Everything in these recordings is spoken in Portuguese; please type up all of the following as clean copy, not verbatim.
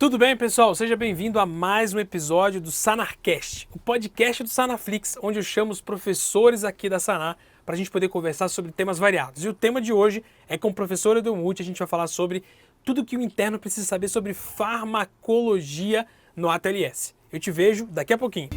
Tudo bem, pessoal? Seja bem-vindo a mais um episódio do Sanarcast, o podcast do Sanaflix, onde eu chamo os professores aqui da Sanar para a gente poder conversar sobre temas variados. E o tema de hoje é com o professor Edelmuth. A gente vai falar sobre tudo que o interno precisa saber sobre farmacologia no ATLS. Eu te vejo daqui a pouquinho.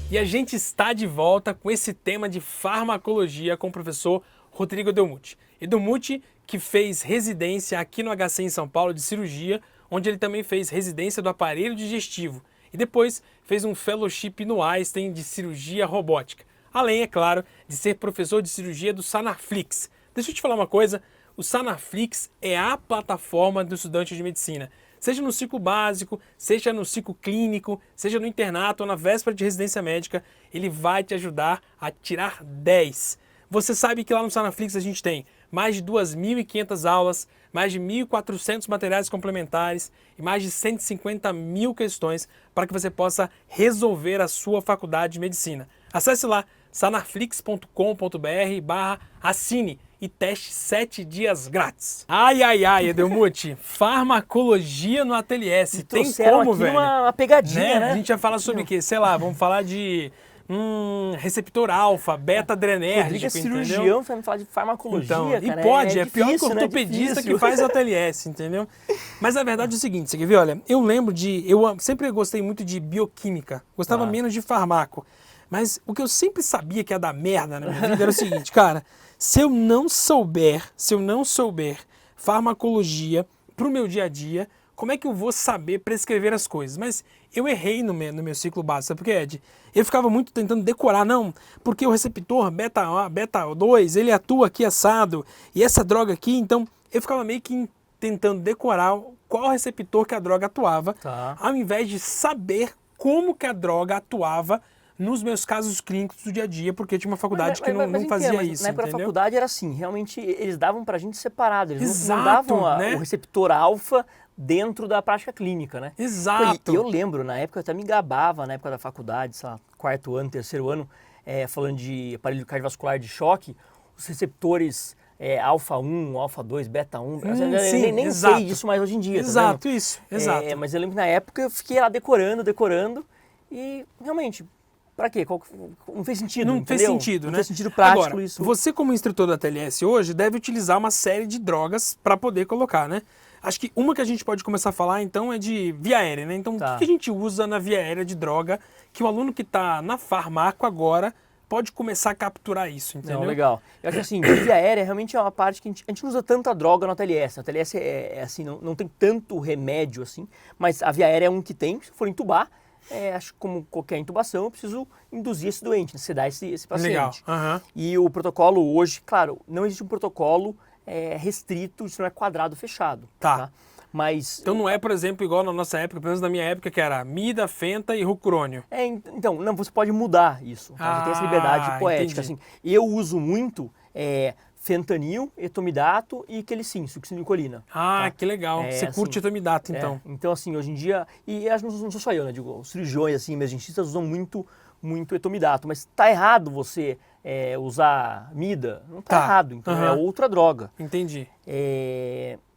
E a gente está de volta com esse tema de farmacologia com o professor Rodrigo Edelmuth. Edelmuth, que fez residência aqui no HC em São Paulo de cirurgia, onde ele também fez residência do aparelho digestivo e depois fez um fellowship no Einstein de cirurgia robótica. Além, é claro, de ser professor de cirurgia do Sanaflix. Deixa eu te falar uma coisa, o Sanaflix é a plataforma do estudante de medicina. Seja no ciclo básico, seja no ciclo clínico, seja no internato ou na véspera de residência médica, ele vai te ajudar a tirar 10. Você sabe que lá no Sanaflix a gente tem mais de 2.500 aulas, mais de 1.400 materiais complementares e mais de 150 mil questões para que você possa resolver a sua faculdade de medicina. Acesse lá sanaflix.com.br/assine e teste 7 dias grátis. Ai, Edelmuth, farmacologia no ATLS. Tem como, aqui velho? Uma pegadinha, né? A gente vai falar sobre o quê? Sei lá, vamos falar de receptor alfa, beta-adrenérgico, Rodrigo é cirurgião, você vai me falar de farmacologia, então, cara. E pode, é pior que difícil, o ortopedista né? que faz o ATLS, entendeu? Mas a verdade é o seguinte, você quer ver? Olha, eu sempre gostei muito de bioquímica, gostava menos de farmaco. Mas o que eu sempre sabia que ia dar merda na minha vida era o seguinte, cara, se eu não souber farmacologia pro meu dia a dia, como é que eu vou saber prescrever as coisas? Mas eu errei no meu ciclo básico, sabe por quê, Ed? Eu ficava muito tentando decorar, não, porque o receptor beta-2, ele atua aqui assado, e essa droga aqui, então, eu ficava meio que tentando decorar qual receptor que a droga atuava, ao invés de saber como que a droga atuava nos meus casos clínicos do dia a dia, porque eu tinha uma faculdade que não fazia isso, na época da entendeu? faculdade era assim, realmente eles davam pra gente separado, eles Exato, não davam né? o receptor alfa dentro da prática clínica, né? Exato. E eu lembro, na época eu até me gabava, na época da faculdade, sei lá, quarto ano, terceiro ano, falando de aparelho cardiovascular de choque, os receptores alfa 1, alfa 2, beta 1, nem sei disso mais hoje em dia, exato, tá vendo? isso, exato. Mas eu lembro que na época eu fiquei lá decorando, e realmente, pra quê? Não fez sentido, Não entendeu? fez sentido, não né? fez sentido prático. Agora, isso. Você como instrutor da TLS hoje deve utilizar uma série de drogas para poder colocar, né? Acho que uma que a gente pode começar a falar, então, é de via aérea, né? Então, o que a gente usa na via aérea de droga que o aluno que está na farmaco agora pode começar a capturar isso, entendeu? Não, legal. Eu acho que assim, de via aérea realmente é uma parte que a gente não usa tanta droga na TLS. Na TLS assim, não tem tanto remédio assim, mas a via aérea é um que tem, se for entubar, acho que como qualquer intubação, eu preciso induzir esse doente, né? Sedar esse paciente. Legal. E o protocolo hoje, claro, não existe um protocolo restrito, isso não é quadrado fechado. Tá? Mas, então não é, por exemplo, igual na nossa época, pelo menos na minha época, que era Mida, Fenta e Rucurônio. Então, não, você pode mudar isso. Tá? Você tem essa liberdade poética. Assim. Eu uso muito fentanil, etomidato e quelicin, succinilcolina. Que legal. Você curte etomidato, então. Então, assim, hoje em dia, e acho que não sou só eu, né? Digo, os cirurgiões, assim, emergencistas usam muito etomidato, mas tá errado você usar mida, não tá errado, então é outra droga. Entendi.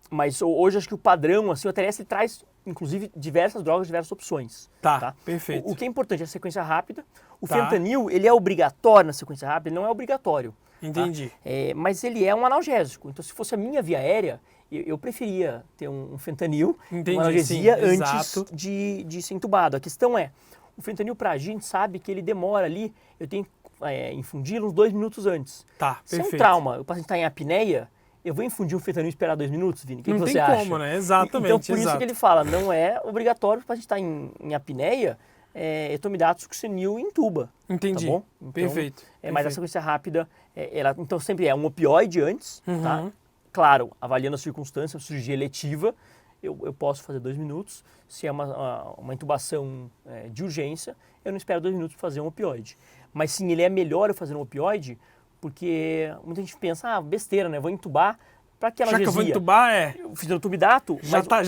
Mas hoje acho que o padrão, assim, o ATLS traz, inclusive, diversas drogas, diversas opções. Tá? Perfeito. O que é importante é a sequência rápida. O fentanil, ele é obrigatório na sequência rápida, ele não é obrigatório. Entendi. Tá? Mas ele é um analgésico, então se fosse a minha via aérea, eu preferia ter um fentanil, uma analgesia antes de ser entubado. A questão é, o fentanil pra agir, a gente sabe que ele demora ali, eu tenho que infundi-lo uns 2 minutos antes. Perfeito. Se é um trauma, o paciente está em apneia, eu vou infundir um fentanil e esperar 2 minutos, Vini? O que você acha? Não tem como, né? Exatamente. Então, por isso que ele fala, não é obrigatório para a gente estar em apneia, etomidato, succinil e intuba. Entendi. Tá bom? Então, Perfeito. Mas a sequência rápida, então sempre é um opioide antes, tá? Claro, avaliando a circunstância, cirurgia eletiva, eu posso fazer 2 minutos. Se é uma intubação de urgência, eu não espero 2 minutos para fazer um opioide. Mas sim, ele é melhor eu fazer um opioide, porque muita gente pensa, besteira, né? Vou entubar, para que analgesia? Já que eu vou entubar, eu fiz etomidato. Já tá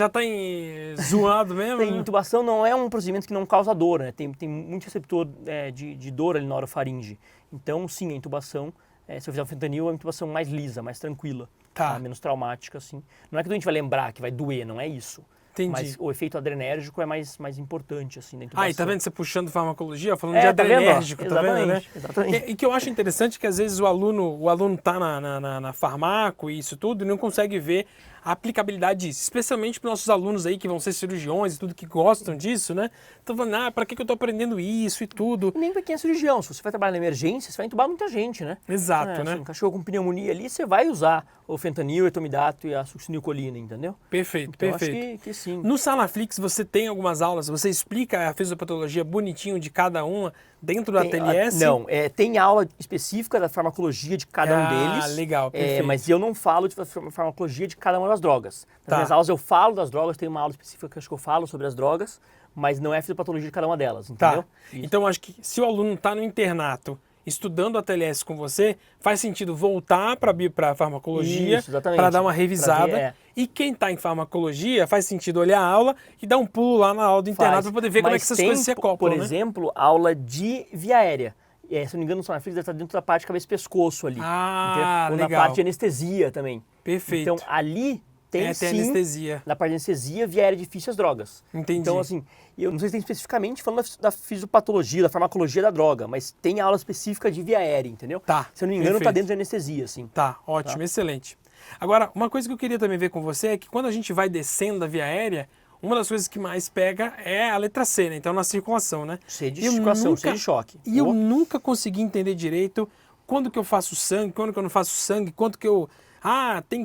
zoado mesmo, né? Intubação não é um procedimento que não causa dor, né? Tem muito receptor de dor ali na orofaringe. Então, sim, a intubação, se eu fizer o fentanil, é uma intubação mais lisa, mais tranquila. Tá. Menos traumática, assim. Não é que o doente vai lembrar que vai doer, não é isso. Entendi. Mas o efeito adrenérgico é mais importante, assim, da E intubação. tá vendo você puxando farmacologia, falando de tá vendo, ó? adrenérgico, tá vendo, né? Exatamente. E que eu acho interessante que às vezes o aluno tá na farmaco e isso tudo e não consegue ver a aplicabilidade disso, especialmente para nossos alunos aí que vão ser cirurgiões e tudo que gostam disso, né? Estão falando, para que eu tô aprendendo isso e tudo? E nem para quem é cirurgião, se você vai trabalhar na emergência, você vai entubar muita gente, né? Exato, né? Se um cachorro com pneumonia ali, você vai usar o fentanil, o etomidato e a succinilcolina, entendeu? Perfeito, Então, perfeito. Acho que sim. No Salaflix você tem algumas aulas, você explica a fisiopatologia bonitinho de cada uma dentro do ATLS? Não, tem aula específica da farmacologia de cada um deles. Legal, perfeito. Mas eu não falo de farmacologia de cada uma das drogas. Nas minhas aulas eu falo das drogas, tem uma aula específica que eu falo sobre as drogas, mas não é a fisiopatologia de cada uma delas, entendeu? Então acho que se o aluno está no internato estudando a TLS com você, faz sentido voltar para a farmacologia para dar uma revisada. E quem está em farmacologia, faz sentido olhar a aula e dar um pulo lá na aula do internato para poder ver como é que essas coisas se acoplam. Por exemplo, aula de via aérea. Se não me engano, o Sonaflix deve estar dentro da parte de cabeça e pescoço ali. Ou legal. na parte de anestesia também. Perfeito. Então, ali tem sim, anestesia. Na parte de anestesia, via aérea difícil as drogas. Entendi. Então, assim, eu não sei se tem especificamente falando da fisiopatologia, da farmacologia da droga, mas tem aula específica de via aérea, entendeu? Se eu não me engano, está dentro de anestesia, assim. Tá, ótimo, excelente. Agora, uma coisa que eu queria também ver com você é que quando a gente vai descendo da via aérea, uma das coisas que mais pega é a letra C, né? Então, na circulação, né? C de circulação, C de choque. E eu nunca consegui entender direito quando que eu faço sangue, quando que eu não faço sangue, quanto que eu...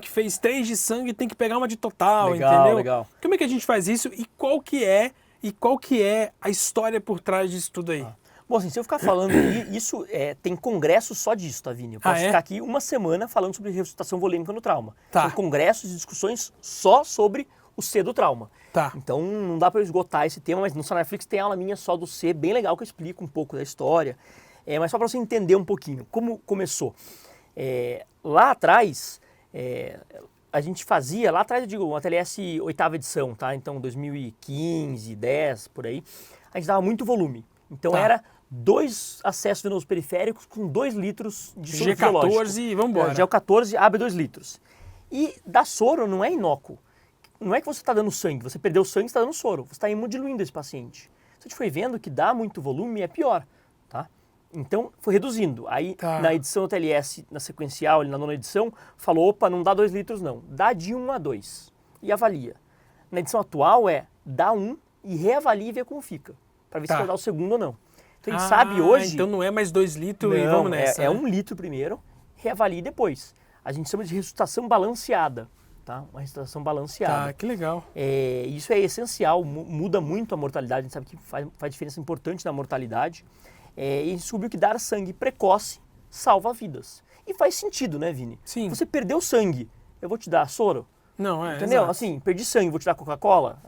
fez 3 de sangue, tem que pegar uma de total, entendeu? Legal. Como é que a gente faz isso e qual que é a história por trás disso tudo aí? Bom, assim, se eu ficar falando isso, tem congresso só disso, tá, Vini? Eu posso ficar aqui uma semana falando sobre ressuscitação volêmica no trauma. São congressos e discussões só sobre o C do trauma. Então não dá para eu esgotar esse tema, mas no Sonaflix tem aula minha só do C, bem legal, que eu explico um pouco da história. Mas só para você entender um pouquinho como começou. Lá atrás, a gente fazia, lá atrás eu digo, uma TLS 8ª edição, tá? Então 2015, 10, por aí, a gente dava muito volume. Então era 2 acessos venosos periféricos com 2 litros de soro fisiológico. G14 e vamos embora. G14 abre 2 litros. E dar soro não é inócuo. Não é que você está dando sangue, você perdeu o sangue e está dando soro. Você está hemodiluindo esse paciente. Se a gente foi vendo que dá muito volume, é pior, tá? Então, foi reduzindo. Aí, na edição do TLS, na sequencial, na 9ª edição, falou, opa, não dá 2 litros não. Dá de 1 a 2. E avalia. Na edição atual dá 1 e reavalia e vê como fica. Para ver se vai dar o segundo ou não. Então, a gente sabe hoje... Então não é mais 2 litros e vamos nessa. É 1 litro primeiro, reavalia depois. A gente chama de ressuscitação balanceada. Tá? Uma ressuscitação balanceada. Que legal. Isso é essencial, muda muito a mortalidade. A gente sabe que faz diferença importante na mortalidade. E descobriu que dar sangue precoce salva vidas. E faz sentido, né, Vini? Sim. Você perdeu sangue, eu vou te dar soro? Não, entendeu? Exato. Assim, perdi sangue, vou te dar Coca-Cola?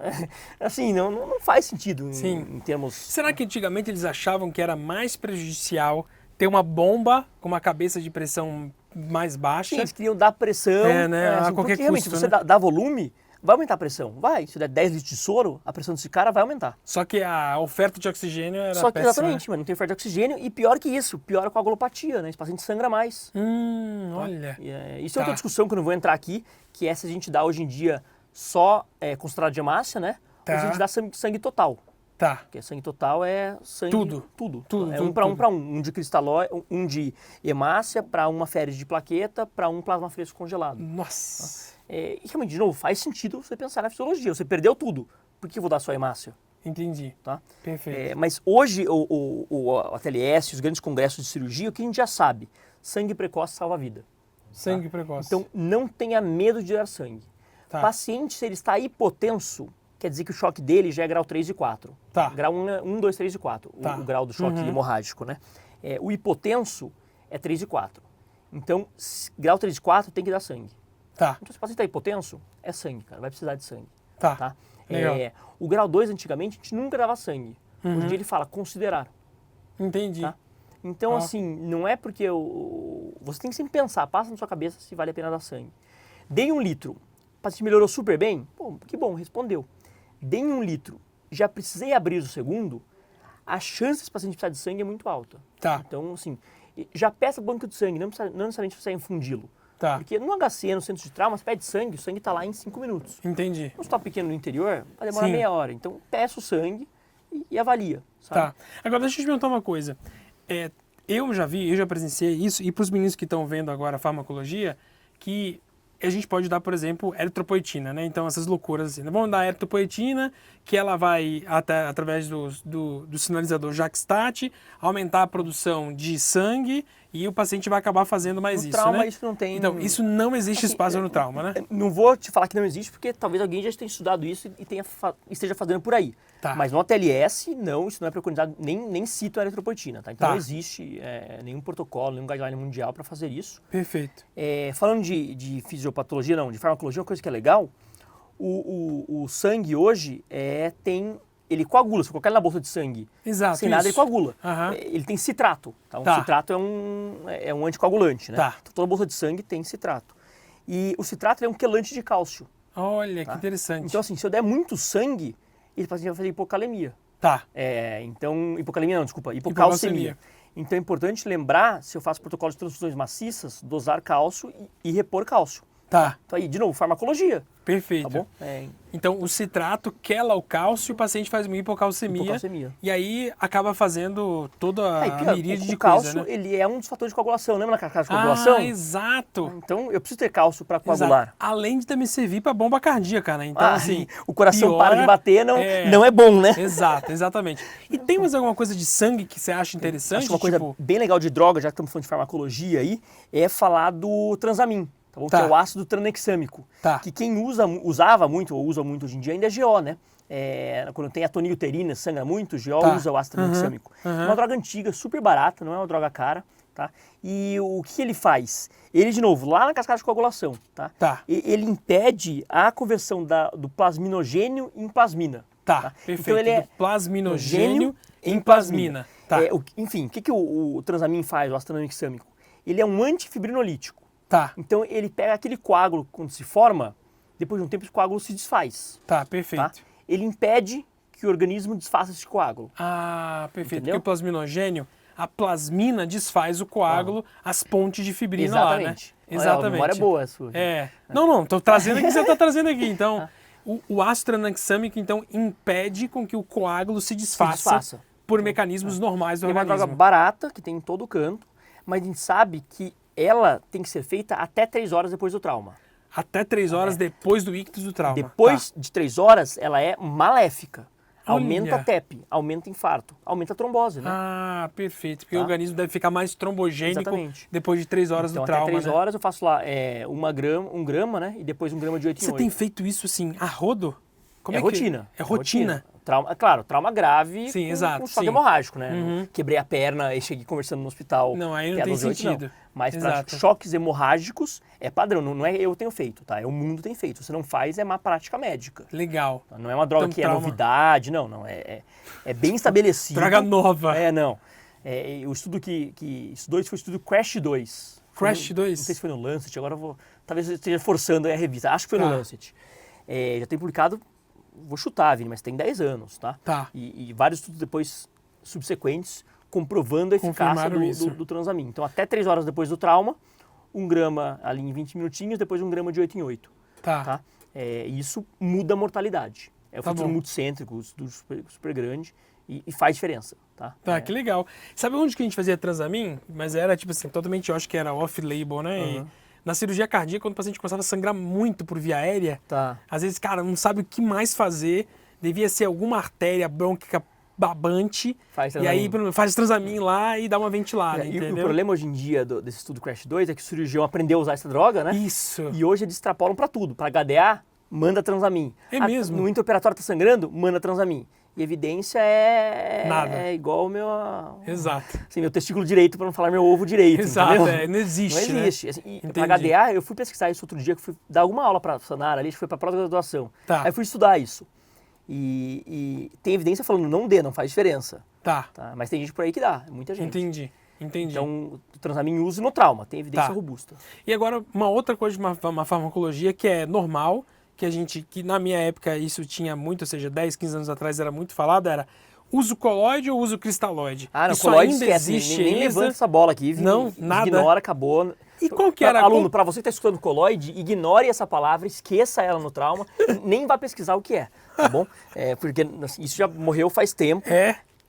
Assim, não faz sentido em termos... Será que antigamente eles achavam que era mais prejudicial ter uma bomba com uma cabeça de pressão mais baixa? Sim, eles queriam dar pressão. A qualquer custo, realmente, você dá volume, vai aumentar a pressão. Vai. Se der 10 litros de soro, a pressão desse cara vai aumentar. Só que a oferta de oxigênio era péssima. Exatamente, mas não tem oferta de oxigênio. E pior que isso, pior a coagulopatia, né? Esse paciente sangra mais. Olha. Isso é outra discussão que eu não vou entrar aqui, que é se a gente dá hoje em dia só concentrado de hemácia, né? Ou se a gente dá sangue total. Porque sangue total é sangue... Tudo. É um para um. Um de cristalóide, um de hemácia, para uma férise de plaqueta, para um plasma fresco congelado. Nossa. E realmente, de novo, faz sentido você pensar na fisiologia. Você perdeu tudo. Por que eu vou dar só hemácia? Entendi. Tá? Perfeito. Mas hoje, o ATLS, os grandes congressos de cirurgia, o que a gente já sabe? Sangue precoce salva a vida. Sangue precoce. Então, não tenha medo de dar sangue. Paciente, se ele está hipotenso, quer dizer que o choque dele já é grau 3 e 4. Grau 1, 2, 3 e 4. O grau do choque hemorrágico, né? O hipotenso é 3 e 4. Então, grau 3 e 4 tem que dar sangue. Então, se o paciente está hipotenso, é sangue, cara. Vai precisar de sangue. O grau 2, antigamente, a gente nunca dava sangue. Hoje em dia ele fala considerar. Entendi. Então, assim, não é porque você tem que sempre pensar, passa na sua cabeça se vale a pena dar sangue. Dei 1 litro, o paciente melhorou super bem? Pô, que bom, respondeu. Dei 1 litro, já precisei abrir o segundo, a chance desse paciente precisar de sangue é muito alta. Então, assim, já peça banco de sangue, não necessariamente você infundi-lo. Tá. Porque no HC, no centro de trauma, você pede sangue, o sangue está lá em 5 minutos. Entendi. No hospital pequeno no interior, vai demorar Sim. meia hora. Então, peça o sangue e avalia, sabe? Tá. Agora, deixa eu te perguntar uma coisa. Eu já presenciei isso, e para os meninos que estão vendo agora a farmacologia, que a gente pode dar, por exemplo, eritropoetina, né? Então, essas loucuras assim. Vamos dar eritropoetina, que ela vai, através do sinalizador JAK-STAT, aumentar a produção de sangue e o paciente vai acabar fazendo mais No isso, trauma, né? isso não tem... Então, isso não existe Assim, espaço no trauma, né? Não vou te falar que não existe, porque talvez alguém já tenha estudado isso e esteja fazendo por aí. Tá. Mas no ATLS, não, isso não é preconizado, nem cito a eritropoetina, tá? Então Tá. não existe nenhum protocolo, nenhum guideline mundial para fazer isso. Perfeito. Falando de fisiopatologia, não, de farmacologia, uma coisa que é legal, o sangue hoje ele coagula, se colocar ele na bolsa de sangue Exato, sem nada, isso. ele coagula. Aham. Ele tem citrato, tá? Tá. Citrato é um anticoagulante, né? Tá. Então, toda bolsa de sangue tem citrato. E o citrato é um quelante de cálcio. Olha, Tá. que interessante. Então, assim, se eu der muito sangue, esse paciente vai fazer hipocalemia. Tá. Então, hipocalemia não, desculpa, Hipocalcemia. hipocalcemia. Então é importante lembrar, se eu faço protocolo de transfusões maciças, dosar cálcio e repor cálcio. Tá. Então aí, de novo, farmacologia, Perfeito. tá bom? Então, o citrato quela o cálcio e o paciente faz uma hipocalcemia. Hipocalcemia. E aí acaba fazendo toda a miríade o de cálcio, coisa, né? ele é um dos fatores de coagulação. Lembra na carcaça de coagulação? Ah, exato. Então, eu preciso ter cálcio para coagular. Exato. Além de também servir para bomba cardíaca, né? Então, assim, o coração piora- para de bater, não é bom, né? Exato, exatamente. E tem mais alguma coisa de sangue que você acha interessante? Acho que uma coisa Tipo, bem legal de droga, já que estamos falando de farmacologia aí, é falar do transamin, tá bom? Tá. Que é o ácido tranexâmico. Tá. Que quem usava muito, ou usa muito hoje em dia, ainda é GO, né? Quando tem a tonilterina, sangra muito, GO Tá. usa o ácido tranexâmico. É uma droga antiga, super barata, não é uma droga cara, tá? E o que ele faz? Ele, de novo, lá na cascata de coagulação, tá? Tá. Ele impede a conversão do plasminogênio em plasmina. Tá, perfeito. Então ele é Do plasminogênio em plasmina. Tá. Enfim, o que o transamin faz, o ácido tranexâmico? Ele é um antifibrinolítico. Tá, Então ele pega aquele coágulo quando se forma, depois de um tempo esse coágulo se desfaz. tá, perfeito. Tá? Ele impede que o organismo desfaça esse coágulo. Ah, perfeito. Entendeu? Porque o plasminogênio, a plasmina desfaz o coágulo, as pontes de fibrina lá, né? Exatamente. Olha, Exatamente. a memória é boa a sua. Não, tô trazendo o que você tá trazendo aqui. Então, o ácido tranexâmico, então, impede com que o coágulo se desfaça por mecanismos normais do É uma organismo. droga barata, que tem em todo canto, mas a gente sabe que ela tem que ser feita até 3 horas depois do trauma. Até 3 horas depois do ictus do trauma. Depois de 3 horas, ela é maléfica. Olha. Aumenta a TEP, aumenta infarto, aumenta a trombose, né? Ah, perfeito. Porque Tá. o organismo deve ficar mais trombogênico Exatamente. depois de 3 horas Então, do trauma, até 3 né? horas eu faço lá 1 grama, né? E depois 1 grama de 8 em Você 8. tem feito isso, assim, a rodo? Como É rotina. É rotina. Trauma grave Sim, com, exato, com choque sim. hemorrágico, né? Quebrei a perna e cheguei conversando no hospital. Não, aí não que é tem 12, 8, sentido. Não. Mas para Exato. choques hemorrágicos é padrão, não é eu tenho feito, tá? É o mundo tem feito. Se não faz, é má prática médica. Legal. Tá? Não é uma droga Então, que é trauma. novidade, não. É bem estabelecido. Droga nova. Não. O estudo que estudou isso foi o estudo CRASH 2. Crash 2? Não sei se foi no Lancet, agora eu vou... Talvez eu esteja forçando aí a revista. Acho que foi no Tá. Lancet. Já tem publicado, vou chutar, Vini, mas tem 10 anos, tá? Tá. E vários estudos depois subsequentes comprovando a eficácia Confirmaram isso. do transamin. Então, até 3 horas depois do trauma, 1 grama ali em 20 minutinhos, depois 1 grama de 8 em 8. Tá. Isso muda a mortalidade. É um Tá futuro bom. multicêntrico, estudo super grande e faz diferença, tá? Tá, que legal. Sabe onde que a gente fazia transamin? Mas era, tipo assim, totalmente, eu acho que era off-label, né? E na cirurgia cardíaca, quando o paciente começava a sangrar muito por via aérea, Tá. às vezes, cara, não sabe o que mais fazer, devia ser alguma artéria brônquica babante, Faz e aí transamin. faz transamin lá e dá uma ventilada, E o entendeu? problema hoje em dia desse estudo CRASH 2 é que o cirurgião aprendeu a usar essa droga, né? Isso. E hoje eles extrapolam para tudo. Para HDA, manda transamin. É mesmo? No intraoperatório tá sangrando, manda transamin. E evidência Nada. é igual o meu... Exato. Assim, meu testículo direito, para não falar meu ovo direito, Exato, entendeu? não existe, Não existe. Assim, e Entendi. pra HDA, eu fui pesquisar isso outro dia, que fui dar alguma aula para Sanara ali, acho que foi para pós-graduação. Tá. Aí fui estudar isso. E tem evidência falando, não dê, não faz diferença. Tá, Tá? Mas tem gente por aí que dá, muita gente. entendi. Então, o transamin use no trauma, tem evidência Tá. robusta. E agora, uma outra coisa de uma farmacologia que é normal, que na minha época isso tinha muito, ou seja, 10, 15 anos atrás era muito falado, era uso colóide ou uso cristalóide? Ah, não, isso coloide ainda esquece, existe nem ainda? levanta essa bola aqui, Não, nada. ignora, acabou. E qual que era... Aluno, para você que está escutando coloide, ignore essa palavra, esqueça ela no trauma, nem vá pesquisar o que é, tá bom? Porque assim, isso já morreu faz tempo.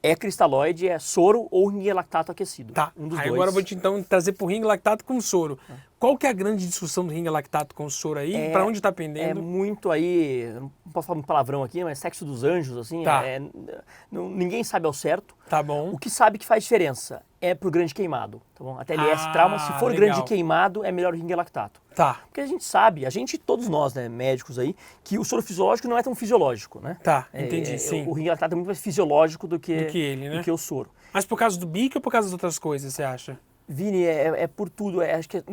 É cristalóide, é soro ou ringue lactato aquecido. Tá, um dos aí dois. agora eu vou te então trazer pro ringue lactato com soro. Qual que é a grande discussão do ringue lactato com soro aí? Pra onde tá pendendo? É muito aí, não posso falar muito palavrão aqui, mas sexo dos anjos, assim, Tá. Ninguém sabe ao certo. Tá bom. O que sabe que faz diferença é pro grande queimado, tá bom? A TLS trauma, se for legal. grande queimado, é melhor o ringue lactato. Tá, Porque a gente sabe, todos nós, né, médicos aí, que o soro fisiológico não é tão fisiológico, né? tá, entendi, sim. O ringue lactato é muito mais fisiológico do que ele, né? do que o soro. Mas por causa do bico ou por causa das outras coisas, você acha? Vini, é por tudo. Acho que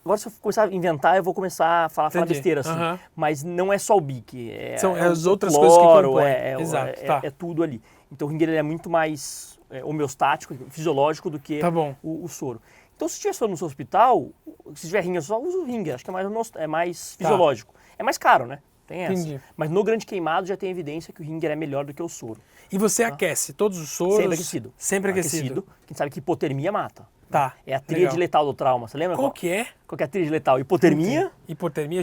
agora, se eu começar a inventar, eu vou começar a falar besteira, assim. Mas não é só o BIC. São as outras cloro, coisas que compõem. Exato, tá. É tudo ali. Então o ringue ele é muito mais homeostático, fisiológico do que o soro. Então, se tiver soro no seu hospital, se tiver ringue só, usa o ringue. Acho que é mais fisiológico. É mais caro, né? Tem essa. Entendi. Mas no grande queimado já tem evidência que o ringue é melhor do que o soro. E você aquece todos os soros? Sempre aquecido. Sempre aquecido. Quem sabe que hipotermia mata. Tá. É a tríade letal do trauma, você lembra? Qual que é? Qual que é a tríade letal? Hipotermia. Hipotermia,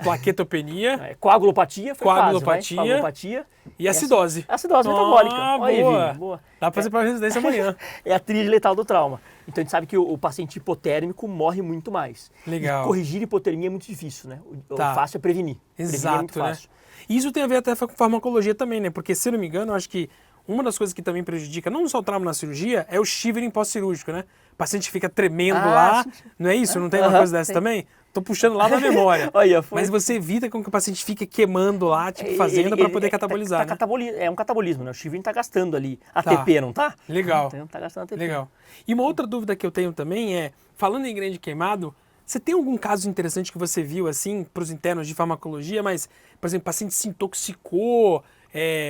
plaquetopenia. Coagulopatia, foi coagulopatia, quase, coagulopatia. E acidose. Acidose metabólica. Olha aí, boa. boa. Dá pra fazer pra residência amanhã. É a tríade letal do trauma. Então a gente sabe que o paciente hipotérmico morre muito mais. Legal. E corrigir hipotermia é muito difícil, né? O fácil é prevenir. Exato, prevenir é muito fácil. Né? E isso tem a ver até com farmacologia também, né? Porque, se eu não me engano, eu acho que uma das coisas que também prejudica, não só o trauma na cirurgia, é o shivering pós-cirúrgico, né? O paciente fica tremendo lá, sim. Não é isso? Não tem uma coisa dessa também? Tô puxando lá na memória. Olha, mas você evita com que o paciente fique queimando lá, tipo, fazendo para poder catabolizar, né? É um catabolismo, né? O shivering tá gastando ali ATP, não tá? Legal. Então, tá gastando ATP. Legal. E uma outra dúvida que eu tenho também é, falando em grande queimado, você tem algum caso interessante que você viu, assim, para os internos de farmacologia, mas, por exemplo, o paciente se intoxicou,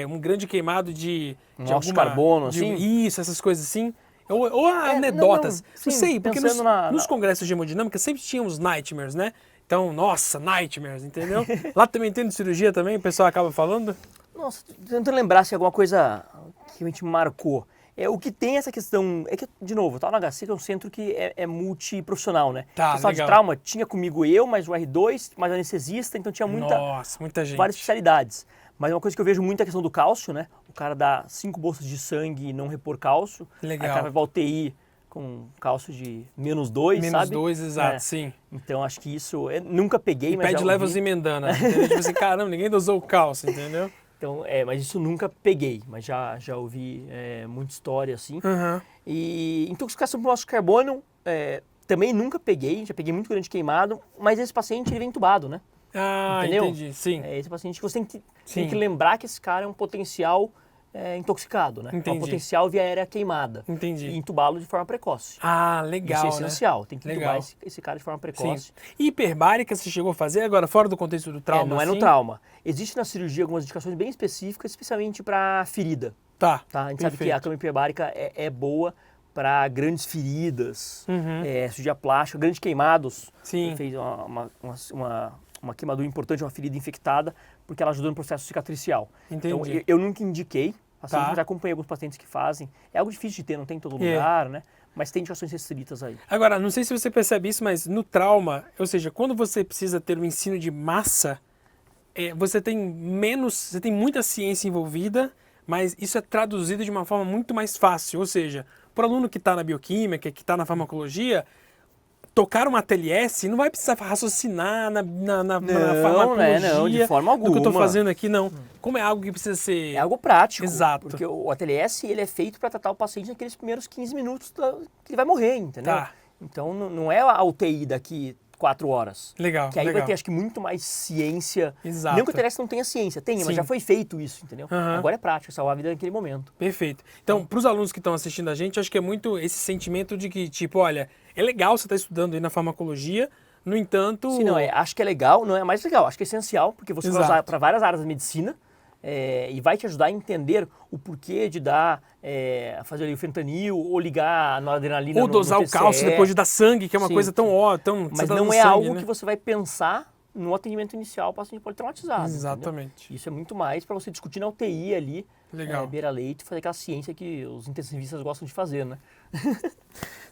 um grande queimado de alguma... carbono, assim? Isso, essas coisas assim. Ou anedotas. Não sei, porque nos congressos de hemodinâmica sempre tinham os nightmares, né? Então, nossa, nightmares, entendeu? Lá também tem de cirurgia também, o pessoal acaba falando? Nossa, tentando lembrar se alguma coisa que a gente marcou. O que tem essa questão, é que, de novo, eu estava no HC, que é um centro que é multiprofissional, né? Tá, legal. De trauma, tinha comigo eu, mais o R2, mais o anestesista, então tinha muita gente. Várias especialidades. Mas uma coisa que eu vejo muito é a questão do cálcio, né? O cara dá 5 bolsas de sangue e não repor cálcio. Legal. Aí o cara vai pra UTI com cálcio de -2, sabe? -2, exato, sim. Então acho que isso, nunca peguei, mas pede levas emendando, entendeu? Tipo assim, caramba, ninguém dosou o cálcio, entendeu? Então, mas isso nunca peguei, mas já ouvi muita história assim. E intoxicação por monóxido de carbono, também nunca peguei, já peguei muito grande queimado, mas esse paciente ele vem entubado, né? Entendeu? Entendi, sim. Esse paciente que você tem que lembrar que esse cara é um potencial intoxicado, né? Entendi. É um potencial via aérea queimada. Entendi. E entubá-lo de forma precoce. Legal, isso é essencial, né? Tem que entubar esse cara de forma precoce. Sim. E hiperbárica você chegou a fazer agora, fora do contexto do trauma? Não é no trauma. Existe na cirurgia algumas indicações bem específicas, especialmente para ferida. Tá. A gente sabe que a cama hiperbárica é boa para grandes feridas, cirurgia plástica, grandes queimados. Sim. Ele fez uma queimadura importante, uma ferida infectada, porque ela ajuda no processo cicatricial. Entendi. Então, eu nunca indiquei, já acompanhei alguns pacientes que fazem. É algo difícil de ter, não tem em todo lugar, né? Mas tem indicações restritas aí. Agora, não sei se você percebe isso, mas no trauma, ou seja, quando você precisa ter um ensino de massa, você tem muita ciência envolvida, mas isso é traduzido de uma forma muito mais fácil. Ou seja, para o aluno que está na bioquímica, que está na farmacologia, tocar uma TLS não vai precisar raciocinar na farmacologia, não, de forma alguma. Do que eu estou fazendo aqui, não. Como é algo que precisa ser... É algo prático. Exato. Porque o ATLS ele é feito para tratar o paciente naqueles primeiros 15 minutos que ele vai morrer, entendeu? Tá. Então não é a UTI daqui 4 horas. Legal, que aí vai ter, acho que, muito mais ciência. Exato. Não que o ATLS não tenha ciência, mas já foi feito isso, entendeu? Agora é prático, salvar a vida naquele momento. Perfeito. Então, para os alunos que estão assistindo a gente, acho que é muito esse sentimento de que, tipo, olha, é legal você estar estudando aí na farmacologia, no entanto... Sim, acho que é legal, não é mais legal, acho que é essencial, porque você vai usar para várias áreas da medicina e vai te ajudar a entender o porquê de fazer ali o fentanil ou ligar a noradrenalina ou dosar o cálcio depois de dar sangue, que é uma coisa tão Mas não é algo que você vai pensar no atendimento inicial para o paciente politraumatizado. Exatamente. Entendeu? Isso é muito mais para você discutir na UTI ali, Legal. beira-leito, fazer aquela ciência que os intensivistas gostam de fazer, né?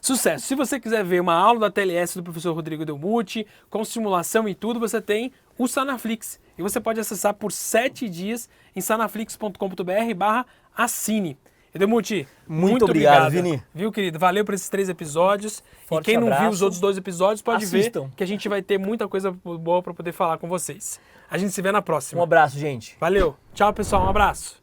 Sucesso! Se você quiser ver uma aula da TLS do professor Rodrigo Delmuthi, com simulação e tudo, você tem o Sanaflix. E você pode acessar por 7 dias em sanaflix.com.br/assine. Delmuthi, muito obrigado, obrigado, Vini. Viu, querido? Valeu por esses 3 episódios. Forte E quem não viu abraço. os outros 2 episódios pode Assistam. ver que a gente vai ter muita coisa boa para poder falar com vocês. A gente se vê na próxima. Um abraço, gente. Valeu. Tchau, pessoal. Um abraço.